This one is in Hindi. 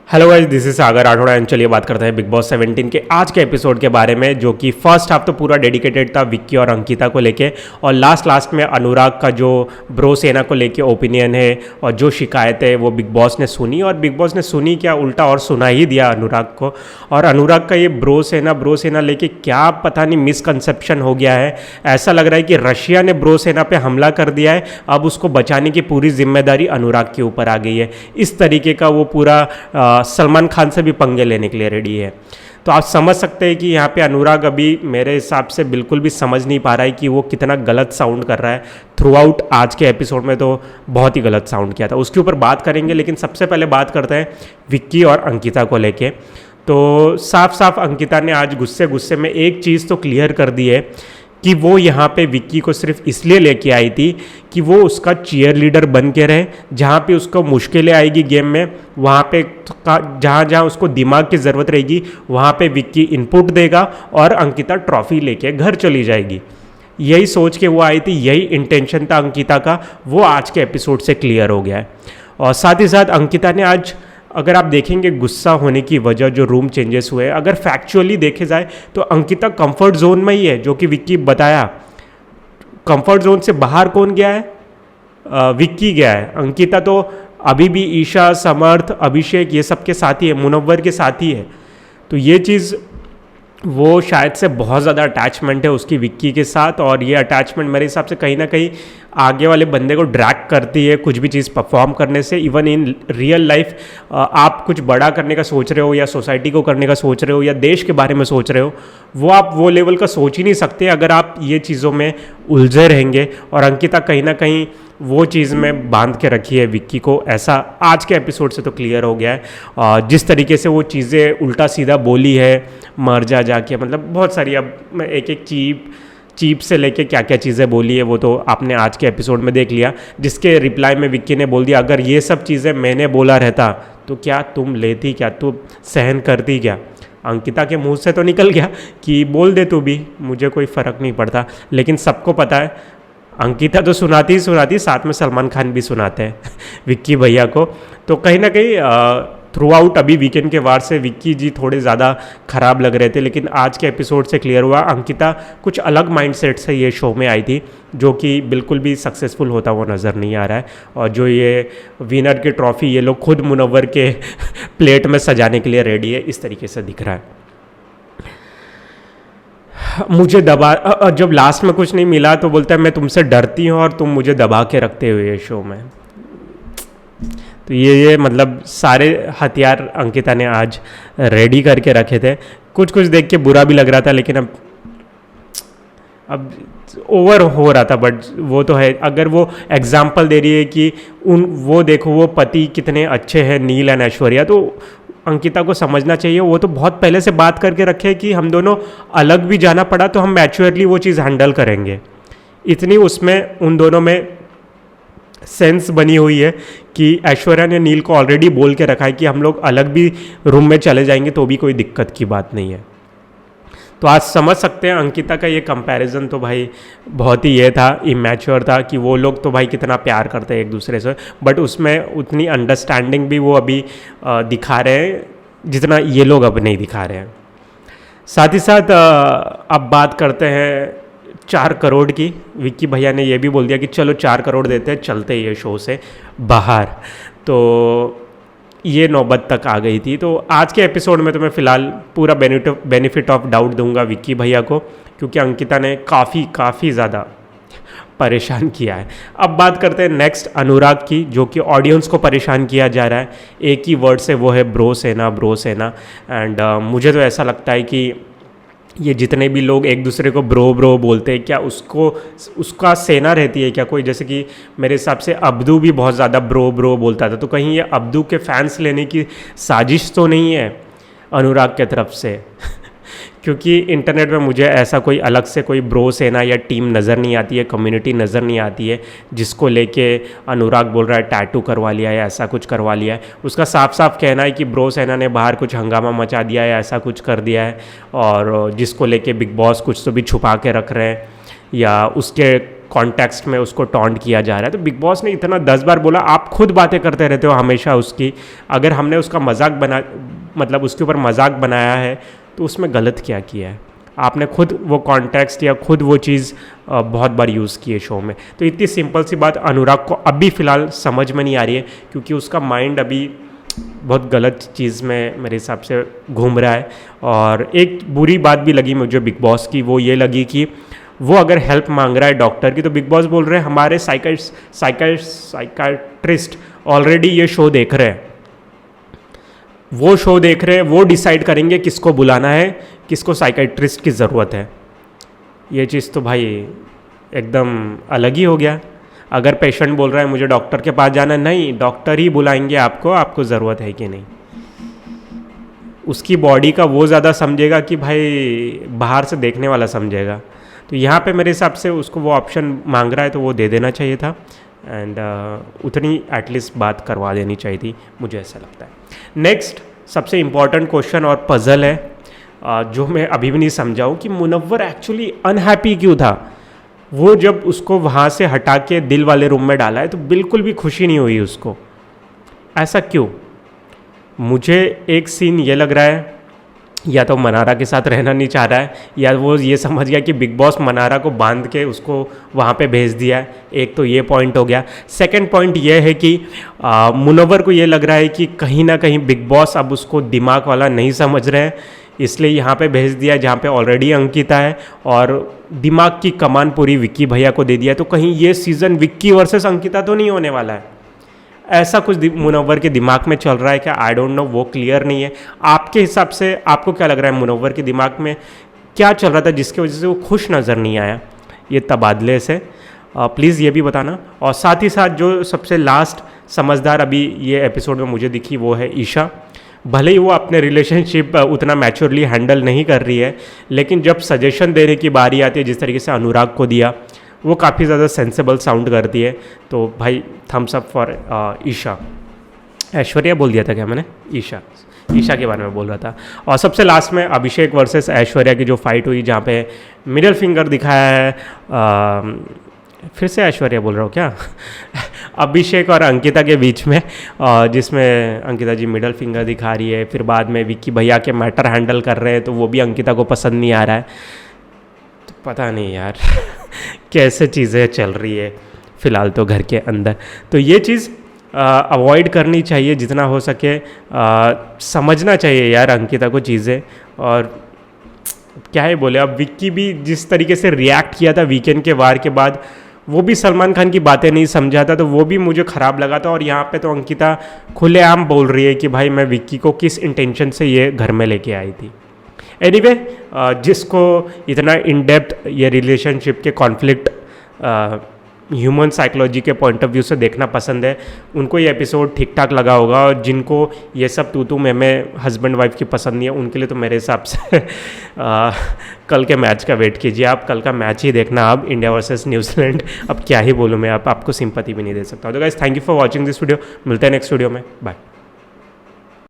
Hello guys, this is Sagar Rathore and चलिए बात करते हैं बिग बॉस 17 के आज के एपिसोड के बारे में, जो कि फर्स्ट हाफ तो पूरा डेडिकेटेड था विक्की और अंकिता को लेके, और लास्ट में अनुराग का जो ब्रो सेना को लेके ओपिनियन है और जो शिकायत है वो बिग बॉस ने सुनी, और बिग बॉस ने सुनी क्या, उल्टा और सुना ही दिया अनुराग को। और अनुराग का ये ब्रो सेना लेके क्या पता नहीं मिसकंसेप्शन हो गया है। ऐसा लग रहा है कि रशिया ने ब्रो सेना पे हमला कर दिया है, अब उसको बचाने की पूरी जिम्मेदारी अनुराग के ऊपर आ गई है। इस तरीके का वो पूरा सलमान खान से भी पंगे लेने के लिए रेडी है। तो आप समझ सकते हैं कि यहाँ पे अनुराग अभी मेरे हिसाब से बिल्कुल भी समझ नहीं पा रहा है कि वो कितना गलत साउंड कर रहा है। थ्रू आउट आज के एपिसोड में तो बहुत ही गलत साउंड किया था, उसके ऊपर बात करेंगे, लेकिन सबसे पहले बात करते हैं विक्की और अंकिता को लेके। तो साफ अंकिता ने आज गुस्से में एक चीज़ तो क्लियर कर दी है कि वो यहाँ पे विक्की को सिर्फ इसलिए लेके आई थी कि वो उसका चीयर लीडर बन के रहे। जहाँ पे उसको मुश्किलें आएगी गेम में, वहाँ पे जहाँ उसको दिमाग की ज़रूरत रहेगी, वहाँ पे विक्की इनपुट देगा और अंकिता ट्रॉफी लेके घर चली जाएगी। यही सोच के वो आई थी, यही इंटेंशन था अंकिता का, वो आज के एपिसोड से क्लियर हो गया है। और साथ ही साथ अंकिता ने आज, अगर आप देखेंगे गुस्सा होने की वजह जो रूम चेंजेस हुए, अगर फैक्चुअली देखे जाए तो अंकिता कंफर्ट जोन में ही है, जो कि विक्की बताया। कंफर्ट जोन से बाहर कौन गया है? विक्की गया है। अंकिता तो अभी भी ईशा, समर्थ, अभिषेक ये सब के साथी है, मुनव्वर के साथी है। तो ये चीज़, वो शायद से बहुत ज़्यादा अटैचमेंट है उसकी विक्की के साथ, और ये अटैचमेंट मेरे हिसाब से कहीं ना कहीं आगे वाले बंदे को ड्रैग करती है कुछ भी चीज़ परफॉर्म करने से। इवन इन रियल लाइफ आप कुछ बड़ा करने का सोच रहे हो, या सोसाइटी को करने का सोच रहे हो, या देश के बारे में सोच रहे हो, वो आप वो लेवल का सोच ही नहीं सकते अगर आप ये चीज़ों में उलझे रहेंगे। और अंकिता कहीं ना कहीं वो चीज़ में बांध के रखी है विक्की को, ऐसा आज के एपिसोड से तो क्लियर हो गया है। जिस तरीके से वो चीज़ें उल्टा सीधा बोली है, मर जाके, मतलब बहुत सारी, अब मैं एक चीप से लेके क्या क्या चीज़ें बोली है वो तो आपने आज के एपिसोड में देख लिया, जिसके रिप्लाई में विक्की ने बोल दिया, अगर ये सब चीज़ें मैंने बोला रहता तो क्या तुम लेती, क्या तुम सहन करती क्या? अंकिता के मुंह से तो निकल गया कि बोल दे तू भी, मुझे कोई फ़र्क नहीं पड़ता, लेकिन सबको पता है अंकिता तो सुनाती ही सुनाती, साथ में सलमान खान भी सुनाते हैं विक्की भैया को। तो कहीं ना कहीं थ्रू आउट अभी वीकेंड के वार से विक्की जी थोड़े ज़्यादा ख़राब लग रहे थे, लेकिन आज के एपिसोड से क्लियर हुआ अंकिता कुछ अलग माइंडसेट से ये शो में आई थी, जो कि बिल्कुल भी सक्सेसफुल होता वो नज़र नहीं आ रहा है। और जो ये विनर की ट्रॉफ़ी ये लोग खुद मुनव्वर के प्लेट में सजाने के लिए रेडी है, इस तरीके से दिख रहा है। मुझे दबा, जब लास्ट में कुछ नहीं मिला तो बोलता है मैं तुमसे डरती हूँ और तुम मुझे दबा के रखते हुए शो में। तो ये मतलब सारे हथियार अंकिता ने आज रेडी करके रखे थे। कुछ देख के बुरा भी लग रहा था, लेकिन अब ओवर हो रहा था, बट वो तो है। अगर वो एग्जाम्पल दे रही है कि वो देखो वो पति कितने अच्छे हैं, नील एंड ऐश्वर्या, तो अंकिता को समझना चाहिए। वो तो बहुत पहले से बात करके रखे कि हम दोनों अलग भी जाना पड़ा तो हम मैच्योरली वो चीज़ हैंडल करेंगे। इतनी उसमें उन दोनों में सेंस बनी हुई है कि ऐश्वर्या ने नील को ऑलरेडी बोल के रखा है कि हम लोग अलग भी रूम में चले जाएंगे तो भी कोई दिक्कत की बात नहीं है। तो आज समझ सकते हैं अंकिता का ये कंपैरिजन तो भाई बहुत ही ये था, इमैच्योर था, कि वो लोग तो भाई कितना प्यार करते हैं एक दूसरे से, बट उसमें उतनी अंडरस्टैंडिंग भी वो अभी दिखा रहे हैं जितना ये लोग अब नहीं दिखा रहे हैं। साथ ही साथ अब बात करते हैं 4 करोड़ की। विक्की भैया ने ये भी बोल दिया कि चलो 4 करोड़ देते हैं, चलते ये शो से बाहर। तो ये नौबत तक आ गई थी। तो आज के एपिसोड में तो मैं फ़िलहाल पूरा बेनिफिट ऑफ डाउट दूंगा विक्की भैया को, क्योंकि अंकिता ने काफ़ी ज़्यादा परेशान किया है। अब बात करते हैं नेक्स्ट अनुराग की, जो कि ऑडियंस को परेशान किया जा रहा है एक ही वर्ड से, वो है ब्रो सेना। एंड मुझे तो ऐसा लगता है कि ये जितने भी लोग एक दूसरे को ब्रो बोलते हैं, क्या उसका सेना रहती है क्या कोई? जैसे कि मेरे हिसाब से अब्दू भी बहुत ज़्यादा ब्रो बोलता था, तो कहीं ये अब्दू के फैंस लेने की साजिश तो नहीं है अनुराग के तरफ से? क्योंकि इंटरनेट में मुझे ऐसा कोई अलग से कोई ब्रो सेना या टीम नज़र नहीं आती है, कम्युनिटी नज़र नहीं आती है जिसको लेके अनुराग बोल रहा है टैटू करवा लिया है, ऐसा कुछ करवा लिया है। उसका साफ कहना है कि ब्रो सेना ने बाहर कुछ हंगामा मचा दिया है, ऐसा कुछ कर दिया है, और जिसको लेके बिग बॉस कुछ तो भी छुपा के रख रहे हैं, या उसके कॉन्टेक्स्ट में उसको टॉन्ट किया जा रहा है। तो बिग बॉस ने इतना 10 बार बोला, आप खुद बातें करते रहते हो हमेशा उसकी, अगर हमने उसका मतलब उसके ऊपर मजाक बनाया है तो उसमें गलत क्या किया है? आपने खुद वो कॉन्टेक्स्ट या खुद वो चीज़ बहुत बार यूज़ की है शो में। तो इतनी सिंपल सी बात अनुराग को अभी फ़िलहाल समझ में नहीं आ रही है, क्योंकि उसका माइंड अभी बहुत गलत चीज़ में मेरे हिसाब से घूम रहा है। और एक बुरी बात भी लगी मुझे बिग बॉस की, वो ये लगी कि वो अगर हेल्प मांग रहा है डॉक्टर की, तो बिग बॉस बोल रहे हैं हमारे साइकाट्रिस्ट ऑलरेडी ये शो देख रहे हैं, वो शो देख रहे हैं, वो डिसाइड करेंगे किसको बुलाना है, किसको साइकाट्रिस्ट की ज़रूरत है। ये चीज़ तो भाई एकदम अलग ही हो गया। अगर पेशेंट बोल रहा है मुझे डॉक्टर के पास जाना है, नहीं, डॉक्टर ही बुलाएंगे आपको ज़रूरत है कि नहीं। उसकी बॉडी का वो ज़्यादा समझेगा कि भाई बाहर से देखने वाला समझेगा। तो यहाँ पे मेरे हिसाब से उसको वो ऑप्शन मांग रहा है तो वो दे देना चाहिए था, एंड उतनी एटलीस्ट बात करवा देनी चाहिए थी, मुझे ऐसा लगता है। नेक्स्ट सबसे इम्पॉर्टेंट क्वेश्चन और पजल है जो मैं अभी भी नहीं समझा हूँ कि मुनव्वर एक्चुअली अनहैप्पी क्यों था। वो जब उसको वहाँ से हटा के दिल वाले रूम में डाला है तो बिल्कुल भी खुशी नहीं हुई उसको, ऐसा क्यों? मुझे एक सीन ये लग रहा है, या तो मनारा के साथ रहना नहीं चाह रहा है, या वो ये समझ गया कि बिग बॉस मनारा को बांध के उसको वहाँ पे भेज दिया है। एक तो ये पॉइंट हो गया। सेकंड पॉइंट ये है कि मुनव्वर को ये लग रहा है कि कहीं ना कहीं बिग बॉस अब उसको दिमाग वाला नहीं समझ रहे हैं, इसलिए यहाँ पे भेज दिया जहाँ पे ऑलरेडी अंकिता है, और दिमाग की कमान पूरी विक्की भैया को दे दिया। तो कहीं ये सीज़न विक्की वर्सेस अंकिता तो नहीं होने वाला है, ऐसा कुछ मुनव्वर के दिमाग में चल रहा है क्या? आई डोंट नो, वो क्लियर नहीं है। आपके हिसाब से आपको क्या लग रहा है मुनव्वर के दिमाग में क्या चल रहा था जिसकी वजह से वो खुश नज़र नहीं आया ये तबादले से? प्लीज़ ये भी बताना। और साथ ही साथ जो सबसे लास्ट समझदार अभी ये एपिसोड में मुझे दिखी वो है ईशा। भले ही वो अपने रिलेशनशिप उतना मैच्योरली हैंडल नहीं कर रही है, लेकिन जब सजेशन देने की बारी आती है जिस तरीके से अनुराग को दिया, वो काफ़ी ज़्यादा सेंसेबल साउंड करती है। तो भाई thumbs up for Isha. Aishwarya बोल दिया था क्या मैंने? ईशा के बारे में बोल रहा था। और सबसे लास्ट में अभिषेक वर्सेस ऐश्वर्या की जो फाइट हुई, जहाँ पे मिडिल फिंगर दिखाया है, फिर से ऐश्वर्या बोल रहा हूँ क्या अभिषेक और अंकिता के बीच में, जिसमें अंकिता जी मिडिल फिंगर दिखा रही है, फिर बाद में विक्की भैया के मैटर हैंडल कर रहे हैं तो वो भी अंकिता को पसंद नहीं आ रहा है। तो पता नहीं यार कैसे चीज़ें चल रही है फ़िलहाल तो घर के अंदर। तो ये चीज़ अवॉइड करनी चाहिए जितना हो सके, समझना चाहिए यार अंकिता को चीज़ें। और क्या ही बोले, अब विक्की भी जिस तरीके से रिएक्ट किया था वीकेंड के वार के बाद, वो भी सलमान खान की बातें नहीं समझा था, तो वो भी मुझे ख़राब लगा था। और यहाँ पे तो अंकिता खुलेआम बोल रही है कि भाई मैं विक्की को किस इंटेंशन से ये घर में लेके आई थी। एनीवे, जिसको इतना इन डेप्थ ये रिलेशनशिप के कॉन्फ्लिक्ट ह्यूमन साइकोलॉजी के पॉइंट ऑफ व्यू से देखना पसंद है, उनको ये एपिसोड ठीक ठाक लगा होगा। और जिनको ये सब तू मैं हस्बैंड वाइफ की पसंद नहीं है, उनके लिए तो मेरे हिसाब से कल के मैच का वेट कीजिए आप। कल का मैच ही देखना अब, इंडिया वर्सेस न्यूजीलैंड। अब क्या ही बोलूँ मैं, आपको सिंपैथी भी नहीं दे सकता। तो guys, thank you for watching this video. मिलते हैं नेक्स्ट वीडियो में, बाय।